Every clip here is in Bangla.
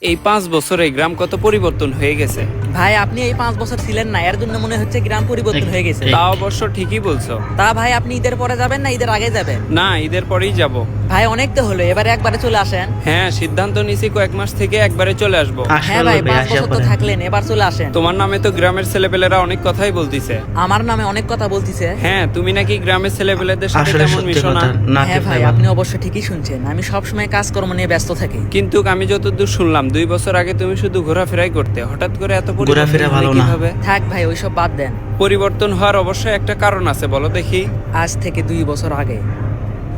এই 5 বছরে গ্রাম কত পরিবর্তন হয়ে গেছে। ভাই আপনি এই 5 বছর ছিলেন না, এর জন্য মনে হচ্ছে গ্রাম পরিবর্তন হয়ে গেছে। তা অবশ্য ঠিকই বলছো। তা ভাই আপনি ঈদের পরে যাবেন না ঈদের আগে যাবেন? না, ঈদের পরেই যাব। ভাই অনেক তো হলো, এবারে একবারে চলে আসেন। হ্যাঁ, সিদ্ধান্ত নিছি কয়েক মাস থেকে একবারে চলে আসবো। হ্যাঁ ভাই 5 বছর তো থাকলেন, এবার চলে আসেন। তোমার নামে তো গ্রামের ছেলেপেলেরা অনেক কথাই বলতিছে। আমার নামে অনেক কথা বলতিছে। হ্যাঁ, তুমি নাকি গ্রামের ছেলেপেলেদের সাথে আসলে তেমন সত্যি মিশো না। কথা হ্যাঁ ভাই আপনি অবশ্য ঠিকই শুনছেন, আমি সবসময় কাজকর্ম নিয়ে ব্যস্ত থাকি। কিন্তু আমি যতদূর শুনলাম 2 বছর আগে তুমি শুধু ঘোরাফেরাই করতে, হঠাৎ করে এত পরিবর্তন ঘোরাফেরা হলে ভালো না। কিভাবে? থাক ভাই ওইসব বাদ দেন। পরিবর্তন হওয়ার অবশ্যই একটা কারণ আছে, বলো দেখি। আজ থেকে 2 বছর আগে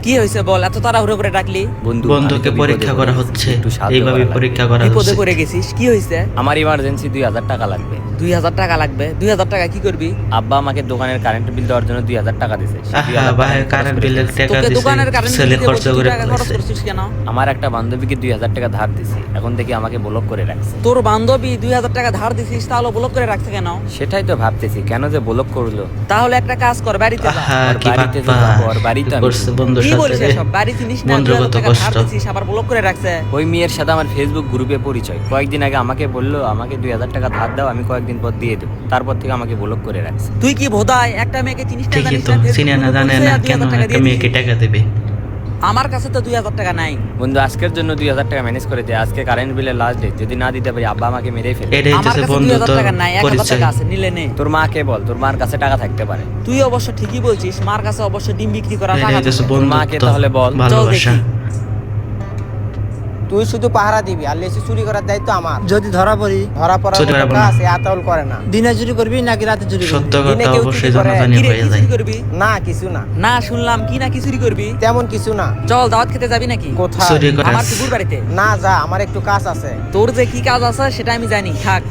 কি হয়েছে বল, এত তাড়াহুড়ো করে ডাকলি? বন্ধুকে পরীক্ষা করা হচ্ছে, এইভাবে পরীক্ষা করা বিপদে হচ্ছে। পড়ে গেছিস, কি হয়েছে? আমার ইমার্জেন্সি 2000 টাকা লাগবে। 2000 টাকা লাগবে? 2000 টাকা কি করবি? আব্বা আমাকে দোকানের কারেন্ট বিল দেওয়ার জন্য 2000 টাকা দিয়েছে। আহা ভাই কারেন্ট বিলের টাকা তোকে দিছে, দোকানের কারেন্ট ছেলে বিল খরচ করে টাকা খরচ ফেলেছে। করছিস কেন? আমার একটা বান্ধবীকে 2000 টাকা ধার দিছি, এখন থেকে আমাকে ব্লক করে রাখছে। তোর বান্ধবী 2000 টাকা ধার দিছিস, তাহলে ব্লক করে রাখছে কেন? সেটাই তো ভাবতেছি, কেন যে ব্লক করলো। তাহলে একটা কাজ কর, বাড়িতে যা। আহা ওর কি বাড়িতে বাপ্পা, যাবো, ওর বাড়িতে আমি করছে বন্ধুর কি সাথে বলিস রে। এসব? বাড়ি চিনিস না, বন্ধুর 2000 কত টাকা ধার কষ্ট। দিছিস আবার ব্লক করে রাখছে। ওই মেয়ের সাথে আমার ফেসবুক গ্রুপে পরিচয়, কয়েকদিন আগে আমাকে বললো আমাকে 2000 টাকা ধার দাও, আমি কয়েকদিন পর দিয়ে দেবো। তারপর থেকে আমাকে ব্লক করে রাখছে। তুই কি ভোদায়, একটা মেয়েকে চিনিস না ঠিকই জানিস তো, না, Facebook চিনে না গ্রুপে জানে পরিচয় না আর কেন 2000 টাকা একটা দিয়ে মেয়েকে দিছিস। টাকা দেবে। আমার কাছে তো 2000 টাকা নাই। বন্ধু আজকের জন্য 2000 টাকা ম্যানেজ করে দে, আজকে কারেন্ট বিলের লাস্ট ডেট, যদি না দিতে পারি আব্বা আমাকে মেরেই ফেলে। এটাই আমার হচ্ছে কাছে বন্ধু 2000 তো টাকা নাই, 1000 পরিচয়। টাকা আছে, নিলে নে। তোর মাকে বল, তোর মার কাছে টাকা থাকতে পারে। তুই অবশ্য ঠিকই বলছিস, মার কাছে অবশ্য ডিম বিক্রি করা এটাই টাকা হচ্ছে থাকে। বন্ধু মাকে তাহলে বল। ভালোবাসা। চল দেখি। তুই শুধু পাহারা দিবি, আর লেসু চুরি করার দায়িত্ব আমার। যদি ধরা পড়ি, ধরা পড়ার চুরি মতো করাবো কাজ না। এ আতাউল করে না। দিনে চুরি করবি নাকি রাতে চুরি করবি? সত্য দিনে কথা কেউ অবশ্যই চুরি করে, জানাজানি কি রে, হয়ে কি যায়। চুরি করবি? না কিছু না, না শুনলাম কি না কি চুরি করবি? তেমন কিছু না। চল দাওয়াত খেতে যাবি নাকি? কোথায়? চুরি করে আমার কুকুর বাড়িতে। না যা, আমার একটু কাজ আছে। তোর যে কি কাজ আছে সেটা আমি জানি, থাক।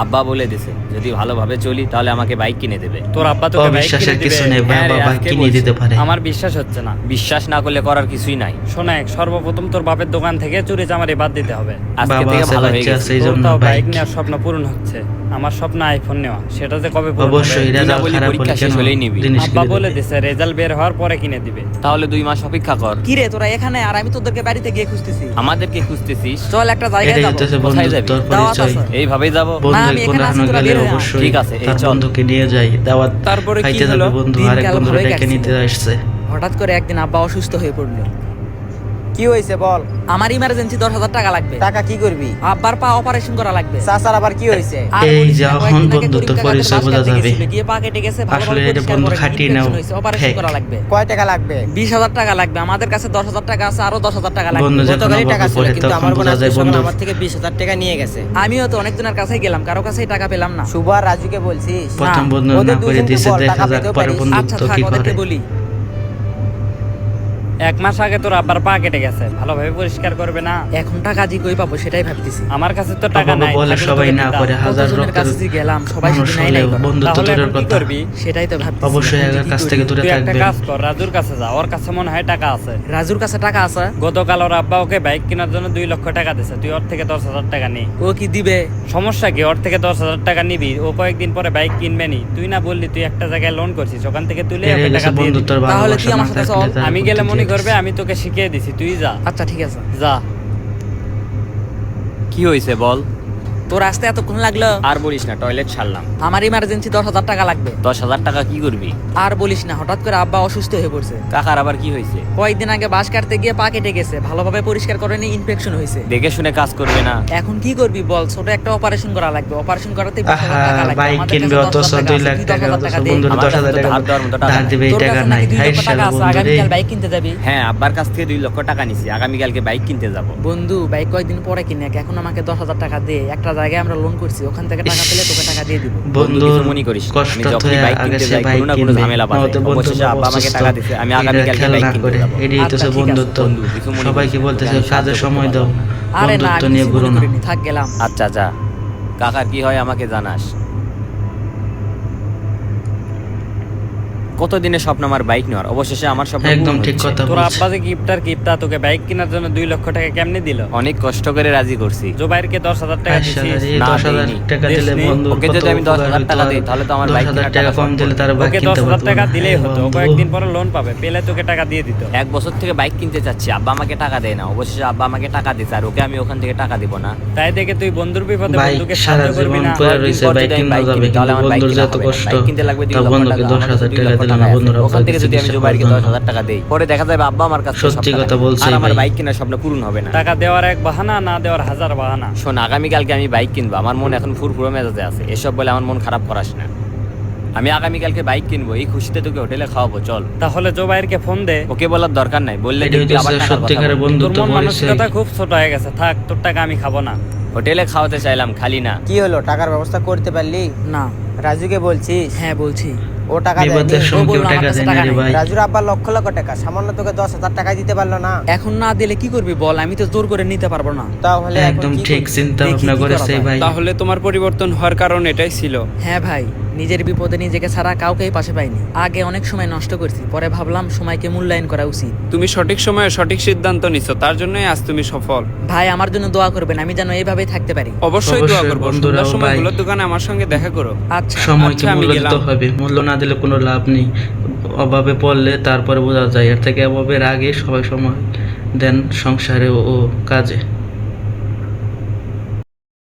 আব্বা বলে দিছে যদি ভালোভাবে চলি তাহলে আমাকে বাইক কিনে দেবে। তোর আব্বা তোকে বাইক কিনে অবিশ্বাসের দিবে? কিছু নেই, হ্যাঁ রে, বাবা আজকে কিনে বলছে। দিতে পারে। আমার বিশ্বাস হচ্ছে না। বিশ্বাস না করলে করার কিছুই নাই। শোনাক, সর্বপ্রথম তোর বাপের দোকান থেকে চুরি চামারি বাদ দিতে হবে। আজকে বাবা থেকে আছে, ভালো হয়ে বাচ্চা গেছে। আছে, এই তোর জন্য তাও বাইক বাইক। নেওয়ার স্বপ্ন পূরণ হচ্ছে। আমার স্বপ্ন আইফোন নেওয়া, সেটা যে কবে পূরণ অবশ্যই হবে? রেজাল্ট বলি খারাপ পরীক্ষা হলে শেষ কেন হলেই নিবি। জিনিস আব্বা কিনে বলে দেবে। দিছে রেজাল্ট বের হওয়ার পরে কিনে দিবে। তাহলে 2 মাস অপেক্ষা কর। কি রে তোরা এখানে, আর আমি তোদেরকে বাড়িতে গিয়ে খুঁজতেছি। আমাদেরকে খুঁজতেছিস? চল একটা জায়গায় এটাই যাবো। হচ্ছে বন্ধু কোথায় যাবি? তোর দাওয়াত পরিচয়। আছে। এইভাবেই যাব। না, বন্ধু আমি কোনো এখানে আছি, হানো তোরা গেলে বের হয়ে আয়। অবশ্যই ঠিক আছে, এই তার চল। বন্ধুকে নিয়ে যাই দাওয়াত। তারপরে কি খাইতে হলো? যাবে বন্ধু, দিনকাল আরেক বন্ধু ভালোই ডেকে কাটছিল। নিতে আসছে। হঠাৎ করে একদিন আব্বা অসুস্থ হয়ে পড়লো। কি হয়েছে বল? আমার ইমার্জেন্সি 10,000 টাকা লাগবে। টাকা কি করবি? আব্বার পা অপারেশন করা লাগবে। চাচার আবার কি হয়েছে? আর এই বলিস যে না, এখন কয়েকদিন আগে বন্ধুত্ব করিম কাকাদের পরিচয় বাস বোঝা কাটতে যাবে। গেছিল, গিয়ে পা কেটে গেছে, ভালোভাবে আসলে এটা পরিষ্কার বন্ধু করে খাঁটি infection নাও, হয়েছে, অপারেশন fake। করা লাগবে। কয় টাকা লাগবে? 20,000 টাকা লাগবে। আমাদের কাছে 10,000 টাকা আছে, আরো 10,000 টাকা লাগবে। বন্ধু যখন গতকালই টাকা অভাবে ছিল, পড়ে কিন্তু তখন আমার বোন বোঝা আজকে যায় সকালে বন্ধু। আমার থেকে 20,000 টাকা নিয়ে গেছে। আমিও তো অনেকজনের কাছেই গেলাম, কারো কাছেই টাকা পেলাম না। শুভ আর রাজুকে বলছিস? প্রথম বন্ধু ওদের না করে দুজনকে দিছে, বল, দেখা টাকা যাক পেতেও পরে পারিস। আচ্ছা বন্ধুত্ব থাক, কি ওদেরকে করে। বলি। 1 মাস আগে তোর আব্বার পা কেটে গেছে, ভালোভাবে পরিষ্কার করবে না? এখন টাকা জি কই পাবো সেটাই ভাবতেছি। আমার কাছে তো টাকা বাবা নাই। বলে থাকলে সবাই তোকে না দিতাম। করে, হাজার কতজনের রক্তের কাছে যে গেলাম, সবাই মানুষ শুধু নাই হলে নাই করে। বন্ধুত্ব তাহলে দূরের এখন কি কথা। করবি? সেটাই তো ভাবতেছি। অবশ্যই এখন যে একার কি কাছ করি? থেকে দূরে তুই একটা থাকবে। কাজ কর, রাজুর কাছে যা, ওর কাছে মনে হয় টাকা আছে। রাজুর কাছে টাকা আছে? গতকাল ওর আব্বা ওকে বাইক কেনার জন্য 2 লক্ষ টাকা দিছে, তুই ওর থেকে 10,000 টাকা নি। ও কি দিবে? সমস্যা কি? ওর থেকে 10,000 টাকা নিবি, ও কয়েকদিন পরে বাইক কিনবে নি। তুই না বললি তুই একটা জায়গায় লোন করছিস, ওখান থেকে তুলে এটাই ওকে হচ্ছে টাকা দিয়ে দিবি। বন্ধুত্বর তাহলে ভালোবাসা তুই আমার না সাথে থাকলে চল। তার আমি প্রতি গেলে মনে দিয়ে করবে দিস। আমি তোকে শিখিয়ে দিছি, তুই যা। আচ্ছা ঠিক আছে। যা। কি হয়েছে বল? তোর আসতে এতক্ষণ লাগলো? আর বলিস না, টয়লেট ছাড়লাম। আমার ইমার্জেন্সি 10,000 টাকা লাগবে। 10,000 টাকা কি করবি? আর বলিস না, হঠাৎ করে আব্বা অসুস্থ হয়ে পড়ছে। কাকার আবার কি হয়েছে? কয়েকদিন আগে বাস কাটতে গিয়ে পা কেটে গেছে, ভালোভাবে পরিষ্কার করেনি, ইনফেকশন হয়েছে। দেখে শুনে কাজ করবে না? এখন কি করবি বল? ছোট একটা অপারেশন করা লাগবে, অপারেশন করাতে 20,000 টাকা লাগবে। বাইক আমাদের কিনবে কাছে অথচ 10,000 2 আছে, লাখ তুই টাকা, 10,000 অথচ টাকা দে। বন্ধুর আমার 10,000 কাছে তো টাকা ধার দেওয়ার মতো টাকা ধার নাই। দিবে, এই তোর টাকা কাছে নাই। নাকি 2 হাই লক্ষ শালা টাকা আছে, বন্ধু রে। আগামীকাল বাইক কিনতে যাবি? হ্যাঁ, আব্বার কাছ থেকে 2 লক্ষ টাকা নিছি, আগামীকালকে বাইক কিনতে যাব। বন্ধু বাইক কয়েকদিন পরে কিনে, এখন আমাকে 10,000 টাকা দে। একটা জায়গায় আমরা লোন করছি, ওখান থেকে টাকা পেলে তোকে টাকা দিয়ে দিব। বন্ধু বন্ধুর কিছু মনে করিস না। কষ্ট আমি যখনই থয়ে বাইক আগে কিনতে সে যাই, বাইক কোনো না কোনো কিনবে। ঝামেলা বাঁধে। নয়তো বন্ধু অবশেষে আব্বা আমাকে অসুস্থ, টাকা দিছে, আমি এটা আগামীকালকে খেয়াল বাইক না কিনতে করে। যাব। এটাই আচ্ছা, হচ্ছে ঠিক আছে। বন্ধুত্ব। বন্ধু, কিছু মনে সবাইকে করিস না, বলতেছে আমি কাজের সাহায্য সময় করতে দাও, পারবো না। আরে না, বন্ধুত্ব আমি নিয়ে কিছু ঘুরো মনে না। করিনি, থাক গেলাম। আচ্ছা যা, কাকার কি হয় আমাকে জানাস। কতদিনের স্বপ্ন আমার বাইক নেওয়ার, অবশেষে আমার স্বপ্ন একদম পূরণ ঠিক হচ্ছে। কথা তোর বলছে। আব্বা যে গিফটার কিপটা তোকে বাইক কেনার জন্য 2 লক্ষ টাকা কেমনে দিল? অনেক কষ্ট করে রাজি করছি। জোবাইরকে 10,000 টাকা দিছিস? এই না, 10,000 দেইনি। টাকা দিলে দেশনি। বন্ধু ওকে যদি আমি 10,000 টাকা দিই, তাহলে তো আমার বাইক 10,000 কেনার টাকা টাকা কম শর্ট দিলে পড়বে। তার বাইক ওকে কিনতে 10,000 পারবো টাকা না। দিলেই হতো, ও বন্ধু, কয়েকদিন পরে লোন পাবে, পেলে তোকে টাকা দিয়ে দিত। 1 বছর থেকে বাইক কিনতে চাচ্ছি, আব্বা আমাকে টাকা দেয় না। অবশেষে আব্বা আমাকে টাকা দিচ্ছে, আর ওকে আমি ওখান থেকে টাকা দিব না। তাই দেখে তুই বন্ধুর বিপদে বাইক বন্ধুকে সারা সাহায্য করবি জীবন না? পরে কয়েকদিন রয়েছে, পর বাইক যদি আমি কিনা বাইক যাবে, কিনি, তাহলে কিন্তু আমার বাইক বন্ধুর কেনা যত হবে না। কষ্ট, বাইক কিনতে লাগবে 2 তা লক্ষ বন্ধুকে টাকা, 10,000 আমার কাছে 2 টাকা লক্ষ দিলে টাকা না, আছে। বন্ধুরা ওখান থেকে কিছু যদি আমি বিশ্বাস জুবাইরকে করবে না। 10,000 টাকা দেই, পরে দেখা যাবে আব্বা আমার কাছে সত্যি সব টাকা কথা নেবে। বলছে আর আমার ভাই। বাইক কেনার স্বপ্ন পূরণ হবে না। টাকা দেওয়ার এক বাহানা, না দেওয়ার 1000 বাহানা। শোন, আগামীকালকে আমি বাইক কিনবো, আমার মন এখন ফুরফুরো মেজাজে আছে। এসব বলে আমার মন খারাপ করাস না। আমি আগামীকালকে বাইক কিনবো, এই খুশিতে তোকে হোটেলে খাওয়াবো, চল। তাহলে জোবাইরকে ফোন দে। ওকে বলার দরকার নাই, বললে এটা দেখবি আবার হচ্ছে টাকার কথা সত্যিকারের বলবে। বন্ধু তোর তো মন পরিচয়। মানসিকতা খুব ছোট হয়ে গেছে, থাক, তোর টাকা আমি খাবো না। হোটেলে খাওয়াতে চাইলাম, খালি না। কি হলো, টাকার ব্যবস্থা করতে পারলি? না। রাজুকে বলছিস? হ্যাঁ বলছি। ও টাকা বিপদের দেয়নি? সময় কেউ বললো আমার টাকা কাছে দেয় না টাকা রে নেই। ভাই। রাজুর আব্বা লক্ষ লক্ষ টাকা, সামান্য তোকে 10,000 টাকা দিতে পারলো না। এখন না দিলে কি করবি বল, আমি তো জোর করে নিতে পারবো না। তাহলে এখন একদম কি ঠিক করবি? চিন্তা দেখি ভাবনা কি করেছে করা ভাই। তাহলে তোমার পরিবর্তন হওয়ার কারণ এটাই ছিল। হ্যাঁ ভাই, নিজের বিপদে নিজেকে ছাড়া কাউকেই পাশে পাইনি। আগে অনেক সময় নষ্ট করছি, পরে ভাবলাম সময়কে মূল্যায়ন করা উচিত। তুমি সঠিক সময়ে সঠিক সিদ্ধান্ত নিছো, তার জন্যই আজ তুমি সফল। ভাই আমার জন্য দোয়া করবেন, আমি যেন এইভাবেই থাকতে পারি। অবশ্যই দোয়া অবশ্যই করবো। বন্ধুরাও সন্ধ্যার সময় ভাই। গুলোর দোকানে আমার সঙ্গে দেখা করো। আচ্ছা। সময়কে আচ্ছা, আমি মূল্য দিতে গেলাম। হবে, মূল্য না দিলে কোনো লাভ নেই। অভাবে পড়লে তারপরে বোঝা যায়, এর থেকে অভাবের আগে সবাই সময় দেন সংসারে ও কাজে।